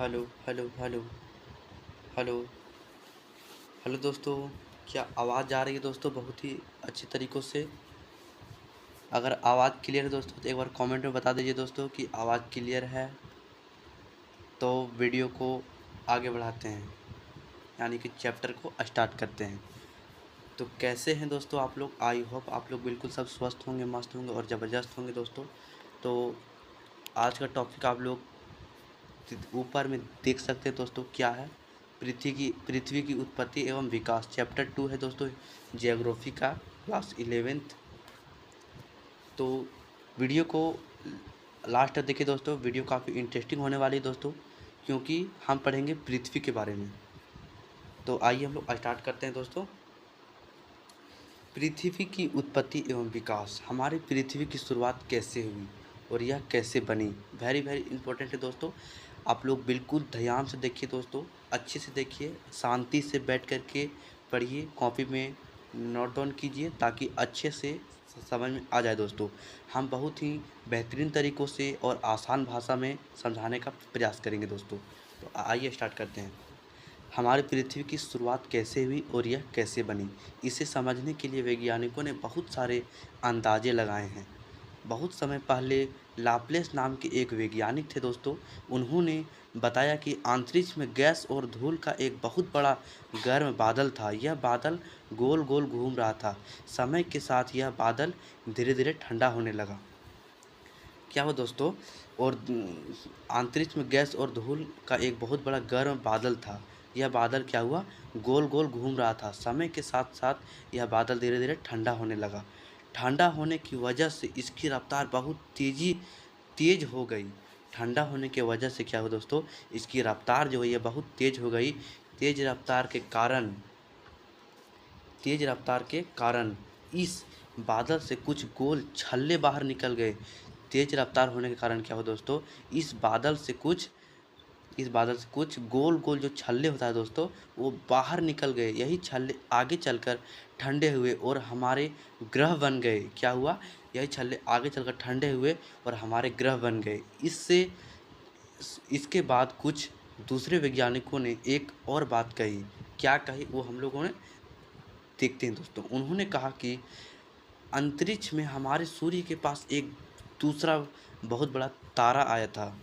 Hello hello hello hello hello दोस्तों। क्या आवाज़ जा रही है दोस्तों बहुत ही अच्छी तरीक़ों से? अगर आवाज़ क्लियर है दोस्तों तो एक बार कमेंट में बता दीजिए दोस्तों कि आवाज़ क्लियर है। तो वीडियो को आगे बढ़ाते हैं, यानी कि चैप्टर को स्टार्ट करते हैं। तो कैसे हैं दोस्तों आप लोग? आई होप आप लोग बिल्कुल सब स्वस्थ होंगे, मस्त होंगे और ज़बरदस्त होंगे दोस्तों। तो आज का टॉपिक आप लोग ऊपर में देख सकते हैं दोस्तों, क्या है? पृथ्वी की उत्पत्ति एवं विकास, चैप्टर 2 है दोस्तों, जियोग्राफी का, क्लास 11th। तो वीडियो को लास्ट तक देखिए दोस्तों, वीडियो काफ़ी इंटरेस्टिंग होने वाली है दोस्तों, क्योंकि हम पढ़ेंगे पृथ्वी के बारे में। तो आइए हम लोग स्टार्ट करते हैं दोस्तों। पृथ्वी की उत्पत्ति एवं विकास, हमारी पृथ्वी की शुरुआत कैसे हुई और यह कैसे बनी? वेरी वेरी इंपॉर्टेंट है दोस्तों। आप लोग बिल्कुल ध्यान से देखिए दोस्तों, अच्छे से देखिए, शांति से बैठ कर के पढ़िए, कॉपी में नोट डाउन कीजिए ताकि अच्छे से समझ में आ जाए दोस्तों। हम बहुत ही बेहतरीन तरीक़ों से और आसान भाषा में समझाने का प्रयास करेंगे दोस्तों। तो आइए स्टार्ट करते हैं। हमारी पृथ्वी की शुरुआत कैसे हुई और यह कैसे बनी, इसे समझने के लिए वैज्ञानिकों ने बहुत सारे अंदाजे लगाए हैं। बहुत समय पहले लाप्लेस नाम के एक वैज्ञानिक थे दोस्तों। उन्होंने बताया कि अंतरिक्ष में गैस और धूल का एक बहुत बड़ा गर्म बादल था। यह बादल गोल गोल घूम रहा था। समय के साथ यह बादल धीरे धीरे ठंडा होने लगा। क्या हुआ दोस्तों? और अंतरिक्ष में गैस और धूल का एक बहुत बड़ा गर्म बादल था। यह बादल क्या हुआ? गोल गोल घूम रहा था। समय के साथ साथ यह बादल धीरे धीरे ठंडा होने लगा। ठंडा होने की वजह से इसकी रफ्तार बहुत तेज़ हो गई। ठंडा होने की वजह से क्या हुआ दोस्तों? इसकी रफ्तार जो है ये बहुत तेज़ हो गई। तेज़ रफ्तार के कारण इस बादल से कुछ गोल छल्ले बाहर निकल गए। तेज़ रफ्तार होने के कारण क्या हुआ दोस्तों? इस बादल से कुछ गोल गोल जो छल्ले होता है दोस्तों, वो बाहर निकल गए। यही छल्ले आगे चलकर ठंडे हुए और हमारे ग्रह बन गए। क्या हुआ? यही छल्ले आगे चलकर ठंडे हुए और हमारे ग्रह बन गए। इसके बाद कुछ दूसरे वैज्ञानिकों ने एक और बात कही। क्या कही वो हम लोगों ने देखते हैं दोस्तों। उन्होंने कहा कि अंतरिक्ष में हमारे सूर्य के पास एक दूसरा बहुत बड़ा तारा आया था।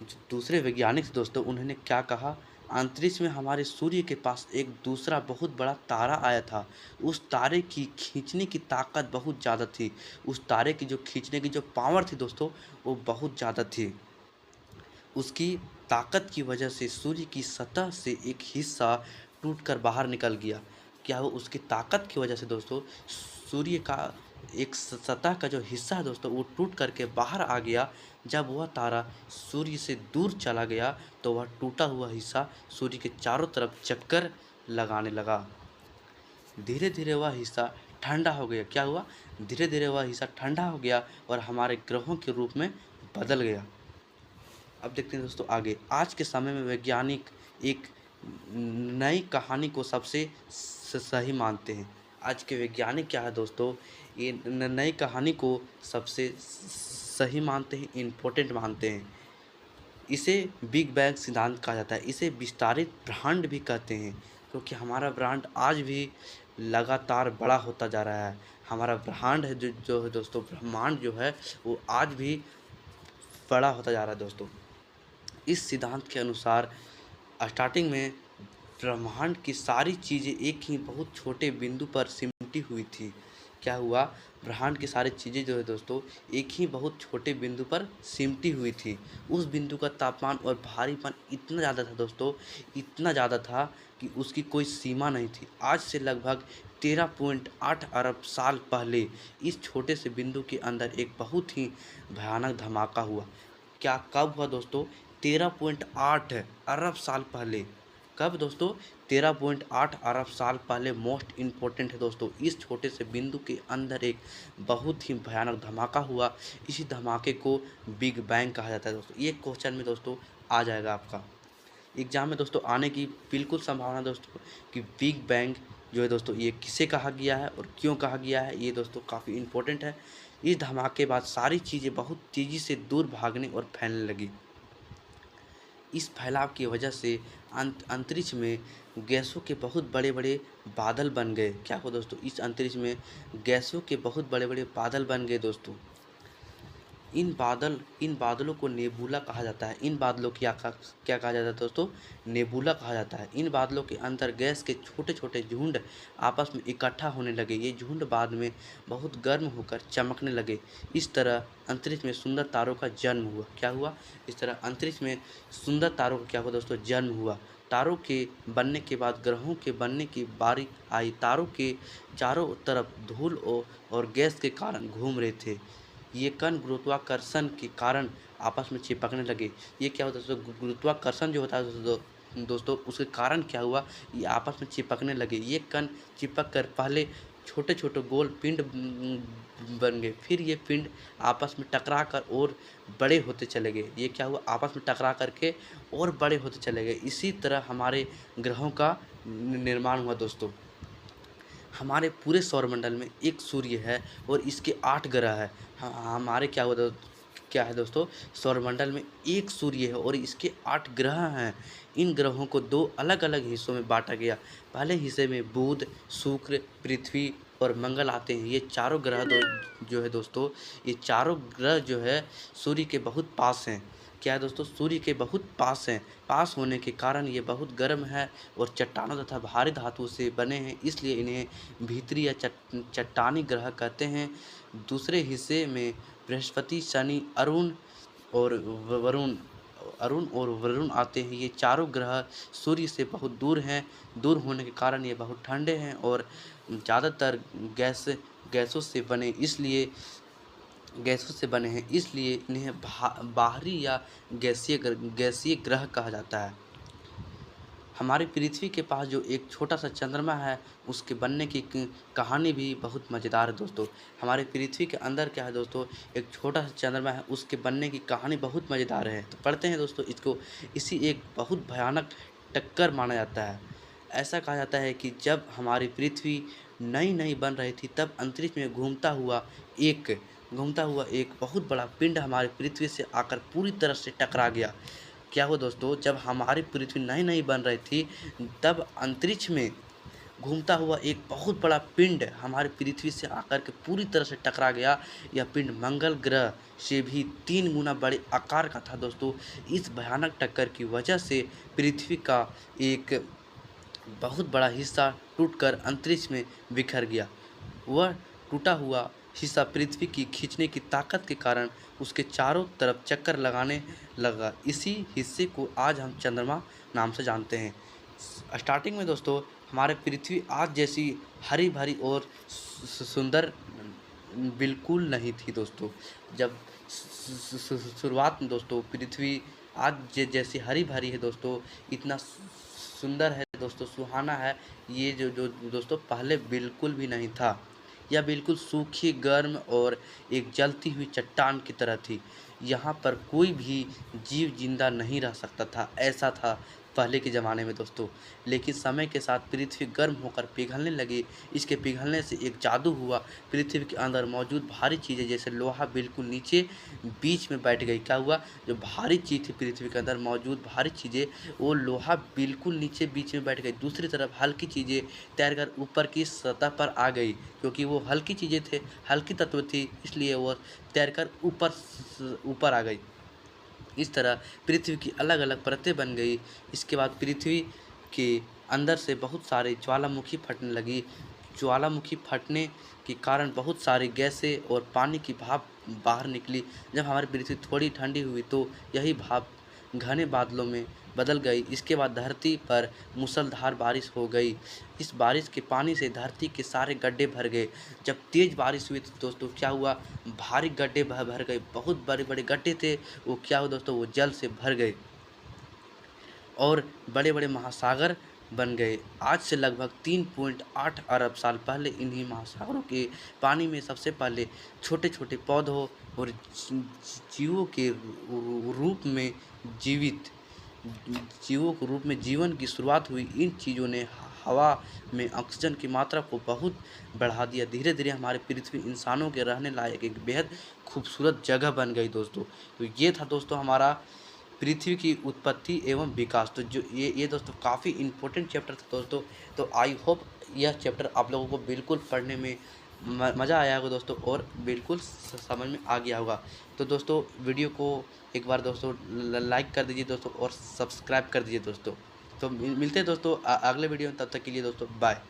जो दूसरे वैज्ञानिक थे दोस्तों, उन्होंने क्या कहा? अंतरिक्ष में हमारे सूर्य के पास एक दूसरा बहुत बड़ा तारा आया था। उस तारे की खींचने की ताकत बहुत ज़्यादा थी। उस तारे की जो खींचने की जो पावर थी दोस्तों, वो बहुत ज़्यादा थी। उसकी ताकत की वजह से सूर्य की सतह से एक हिस्सा टूटकर बाहर निकल गया। क्या वो उसकी ताकत की वजह से दोस्तों सूर्य का एक सतह का जो हिस्सा है दोस्तों, वो टूट करके बाहर आ गया। जब वह तारा सूर्य से दूर चला गया तो वह टूटा हुआ हिस्सा सूर्य के चारों तरफ चक्कर लगाने लगा। धीरे धीरे वह हिस्सा ठंडा हो गया। क्या हुआ? धीरे धीरे वह हिस्सा ठंडा हो गया और हमारे ग्रहों के रूप में बदल गया। अब देखते हैं दोस्तों आगे। आज के समय में वैज्ञानिक एक नई कहानी को सबसे सही मानते हैं। आज के वैज्ञानिक क्या है दोस्तों? ये नई कहानी को सबसे सही मानते हैं, इम्पोर्टेंट मानते हैं। इसे बिग बैंग सिद्धांत कहा जाता है। इसे विस्तारित ब्रह्मांड भी कहते हैं, क्योंकि हमारा ब्रह्मांड आज भी लगातार बड़ा होता जा रहा है। हमारा ब्रह्मांड है जो है दोस्तों, ब्रह्मांड जो है वो आज भी बड़ा होता जा रहा है दोस्तों। इस सिद्धांत के अनुसार स्टार्टिंग में ब्रह्मांड की सारी चीज़ें एक ही बहुत छोटे बिंदु पर सिमटी हुई थी। क्या हुआ? ब्रह्मांड की सारी चीज़ें जो है दोस्तों एक ही बहुत छोटे बिंदु पर सिमटी हुई थी। उस बिंदु का तापमान और भारीपन इतना ज़्यादा था दोस्तों, इतना ज़्यादा था कि उसकी कोई सीमा नहीं थी। आज से लगभग 13.8 अरब साल पहले इस छोटे से बिंदु के अंदर एक बहुत ही भयानक धमाका हुआ। क्या कब हुआ दोस्तों? 13.8 अरब साल पहले। कब दोस्तों? 13.8 अरब साल पहले। मोस्ट इम्पोर्टेंट है दोस्तों, इस छोटे से बिंदु के अंदर एक बहुत ही भयानक धमाका हुआ। इसी धमाके को बिग बैंग कहा जाता है दोस्तों। ये क्वेश्चन में दोस्तों आ जाएगा आपका एग्जाम में दोस्तों, आने की बिल्कुल संभावना दोस्तों कि बिग बैंग जो है दोस्तों ये किसे कहा गया है और क्यों कहा गया है, ये दोस्तों काफ़ी इम्पोर्टेंट है। इस धमाके के बाद सारी चीज़ें बहुत तेज़ी से दूर भागने और फैलने लगी। इस फैलाव की वजह से अंतरिक्ष में गैसों के बहुत बड़े-बड़े बादल बन गए। क्या हुआ दोस्तों, इस अंतरिक्ष में गैसों के बहुत बड़े-बड़े बादल बन गए दोस्तों। इन बादलों को नेबुला कहा जाता है। इन बादलों की क्या कहा जाता है दोस्तों, नेबुला कहा जाता है। इन बादलों के अंदर गैस के छोटे-छोटे झुंड आपस में इकट्ठा होने लगे। ये झुंड बाद में बहुत गर्म होकर चमकने लगे। इस तरह अंतरिक्ष में सुंदर तारों का जन्म हुआ। क्या हुआ, इस तरह अंतरिक्ष में सुंदर तारों का क्या हुआ दोस्तों, जन्म हुआ। तारों के बनने के बाद ग्रहों के बनने की बारी आई। तारों के चारों तरफ धूल और गैस के कारण घूम रहे थे। ये कण गुरुत्वाकर्षण के कारण आपस में चिपकने लगे। ये क्या होता है दोस्तों, गुरुत्वाकर्षण जो होता है दोस्तों उसके कारण क्या हुआ, ये आपस में चिपकने लगे। ये कण चिपक कर पहले छोटे-छोटे गोल पिंड बन गए, फिर ये पिंड आपस में टकरा कर और बड़े होते चले गए। ये क्या हुआ, आपस में टकरा करके और बड़े होते चले गए। इसी तरह हमारे ग्रहों का निर्माण हुआ दोस्तों। हमारे पूरे सौरमंडल में एक सूर्य है और इसके 8 ग्रह है। हमारे क्या है दोस्तों, सौरमंडल में एक सूर्य है और इसके 8 ग्रह हैं। इन ग्रहों को 2 अलग-अलग हिस्सों में बाँटा गया। पहले हिस्से में बुध, शुक्र, पृथ्वी और मंगल आते हैं। ये चारों ग्रह जो है दोस्तों, ये चारों ग्रह जो है सूर्य के बहुत पास हैं। क्या है दोस्तों, सूर्य के बहुत पास हैं। पास होने के कारण ये बहुत गर्म है और चट्टानों तथा भारी धातु से बने हैं, इसलिए इन्हें भीतरी या चट्टानी ग्रह कहते हैं। दूसरे हिस्से में बृहस्पति, शनि, अरुण और वरुण आते हैं। ये चारों ग्रह सूर्य से बहुत दूर हैं। दूर होने के कारण ये बहुत ठंडे हैं और ज़्यादातर गैसों से बने हैं, इसलिए इन्हें बाहरी या गैसीय ग्रह कहा जाता है। हमारी पृथ्वी के पास जो एक छोटा सा चंद्रमा है, उसके बनने की कहानी भी बहुत मज़ेदार है दोस्तों। हमारी पृथ्वी के अंदर क्या है दोस्तों, एक छोटा सा चंद्रमा है, उसके बनने की कहानी बहुत मज़ेदार है। तो पढ़ते हैं दोस्तों इसको। इसी एक बहुत भयानक टक्कर माना जाता है। ऐसा कहा जाता है कि जब हमारी पृथ्वी नई बन रही थी, तब अंतरिक्ष में घूमता हुआ एक बहुत बड़ा पिंड हमारी पृथ्वी से आकर पूरी तरह से टकरा गया। क्या हुआ दोस्तों, जब हमारी पृथ्वी नई बन रही थी, तब अंतरिक्ष में घूमता हुआ एक बहुत बड़ा पिंड हमारी पृथ्वी से आकर के पूरी तरह से टकरा गया। यह पिंड मंगल ग्रह से भी 3 गुना बड़े आकार का था दोस्तों। इस भयानक टक्कर की वजह से पृथ्वी का एक बहुत बड़ा हिस्सा टूटकर अंतरिक्ष में बिखर गया। वह टूटा हुआ हिस्सा पृथ्वी की खींचने की ताकत के कारण उसके चारों तरफ चक्कर लगाने लगा। इसी हिस्से को आज हम चंद्रमा नाम से जानते हैं। स्टार्टिंग में दोस्तों हमारे पृथ्वी आज जैसी हरी भरी और सुंदर बिल्कुल नहीं थी दोस्तों। जब शुरुआत में दोस्तों पृथ्वी आज जैसी हरी भरी है दोस्तों, इतना सुंदर है दोस्तों, सुहाना है, ये जो दोस्तों पहले बिल्कुल भी नहीं था। यह बिल्कुल सूखी, गर्म और एक जलती हुई चट्टान की तरह थी। यहाँ पर कोई भी जीव जिंदा नहीं रह सकता था, ऐसा था पहले के ज़माने में दोस्तों। लेकिन समय के साथ पृथ्वी गर्म होकर पिघलने लगी। इसके पिघलने से एक जादू हुआ। पृथ्वी के अंदर मौजूद भारी चीज़ें जैसे लोहा बिल्कुल नीचे बीच में बैठ गई। क्या हुआ, जो भारी चीज़ थी पृथ्वी के अंदर मौजूद भारी चीज़ें, वो लोहा बिल्कुल नीचे बीच में बैठ गई। दूसरी तरफ हल्की चीज़ें तैरकर ऊपर की सतह पर आ गई, क्योंकि वो हल्की चीज़ें थे, हल्की तत्व थी, इसलिए वो तैरकर ऊपर आ गई। इस तरह पृथ्वी की अलग अलग परतें बन गई। इसके बाद पृथ्वी के अंदर से बहुत सारे ज्वालामुखी फटने लगी। ज्वालामुखी फटने के कारण बहुत सारी गैसें और पानी की भाप बाहर निकली। जब हमारी पृथ्वी थोड़ी ठंडी हुई तो यही भाप घने बादलों में बदल गई। इसके बाद धरती पर मूसलाधार बारिश हो गई। इस बारिश के पानी से धरती के सारे गड्ढे भर गए। जब तेज़ बारिश हुई तो दोस्तों क्या हुआ, भारी गड्ढे भर गए। बहुत बड़े बड़े गड्ढे थे, वो क्या हुआ दोस्तों, वो जल से भर गए और बड़े बड़े महासागर बन गए। आज से लगभग 3.8 अरब साल पहले इन्हीं महासागरों के पानी में सबसे पहले छोटे छोटे पौधों और जीवों के रूप में जीवन की शुरुआत हुई। इन चीज़ों ने हवा में ऑक्सीजन की मात्रा को बहुत बढ़ा दिया। धीरे धीरे हमारी पृथ्वी इंसानों के रहने लायक एक बेहद खूबसूरत जगह बन गई दोस्तों। तो ये था दोस्तों हमारा पृथ्वी की उत्पत्ति एवं विकास। तो जो ये दोस्तों काफ़ी इम्पोर्टेंट चैप्टर था दोस्तों। तो आई होप यह चैप्टर आप लोगों को बिल्कुल पढ़ने में मज़ा आया होगा दोस्तों, और बिल्कुल समझ में आ गया होगा। तो दोस्तों वीडियो को एक बार दोस्तों लाइक कर दीजिए दोस्तों, और सब्सक्राइब कर दीजिए दोस्तों। तो मिलते हैं दोस्तों अगले वीडियो में, तब तक के लिए दोस्तों बाय।